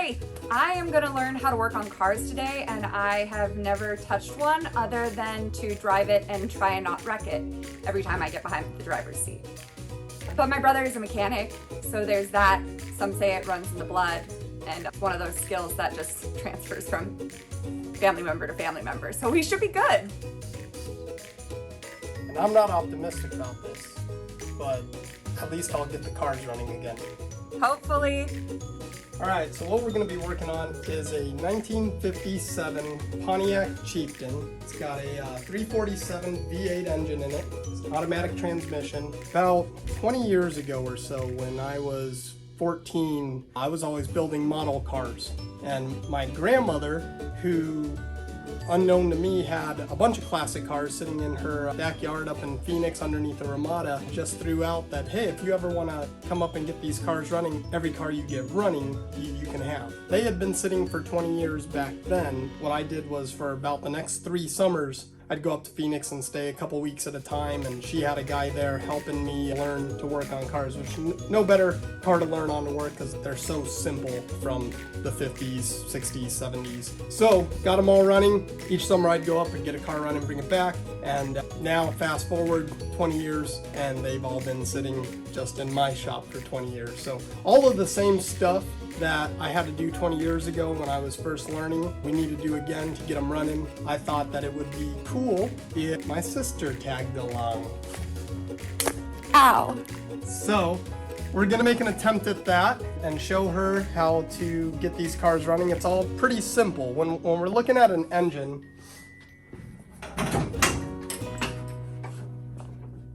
Hi, I am going to learn how to work on cars today, and I have never touched one other than to drive it and try and not wreck it every time I get behind the driver's seat. But my brother is a mechanic, so there's that. Some say it runs in the blood, and it's one of those skills that just transfers from family member to family member, so we should be good. And I'm not optimistic about this, but at least I'll get the cars running again. Hopefully. Alright, so what we're going to be working on is a 1957 Pontiac Chieftain. It's got a 347 V8 engine in it. It's an automatic transmission. About 20 years ago or so, when I was 14, I was always building model cars. And my grandmother, who unknown to me, had a bunch of classic cars sitting in her backyard up in Phoenix underneath a Ramada, just threw out that, hey, if you ever want to come up and get these cars running, every car you get running, you can have. They had been sitting for 20 years back then. What I did was, for about the next 3 summers, I'd go up to Phoenix and stay a couple weeks at a time, and she had a guy there helping me learn to work on cars, which no better car to learn on to work because they're so simple from the 50s, 60s, 70s. So got them all running. Each summer I'd go up and get a car running, bring it back, and now fast forward 20 years and they've all been sitting just in my shop for 20 years. So all of the same stuff that I had to do 20 years ago when I was first learning, we need to do again to get them running. I thought that it would be cool if my sister tagged along. Ow. So we're gonna make an attempt at that and show her how to get these cars running. It's all pretty simple. When we're looking at an engine,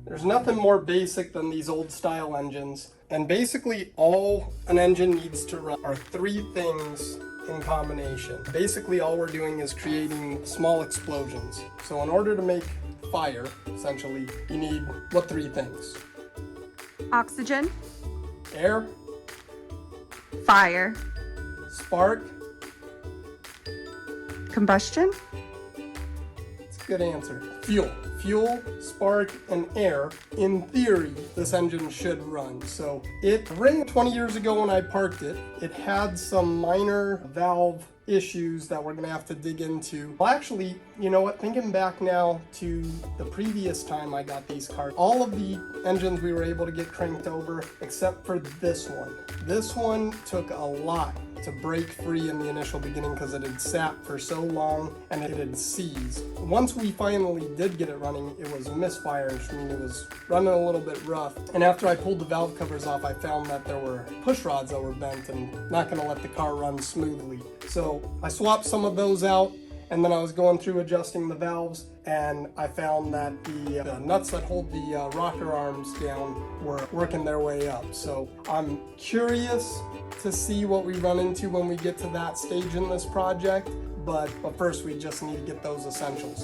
there's nothing more basic than these old style engines. And basically all an engine needs to run are 3 things in combination. Basically all we're doing is creating small explosions. So in order to make fire, essentially, you need what 3 things? Oxygen, Air, fire, spark. combustion. It's a good answer. Fuel. Fuel, spark, and air. In theory, this engine should run. So it ran 20 years ago when I parked it. It had some minor valve issues that we're gonna have to dig into. Well, actually, you know what? Thinking back now to the previous time I got these cars, all of the engines we were able to get cranked over except for this one. This one took a lot to break free in the initial beginning because it had sat for so long and it had seized. Once we finally did get it running, it was a misfire, which means it was running a little bit rough. And after I pulled the valve covers off, I found that there were push rods that were bent and not going to let the car run smoothly. So I swapped some of those out, and then I was going through adjusting the valves, and I found that the nuts that hold the rocker arms down were working their way up. So I'm curious to see what we run into when we get to that stage in this project, but first we just need to get those essentials.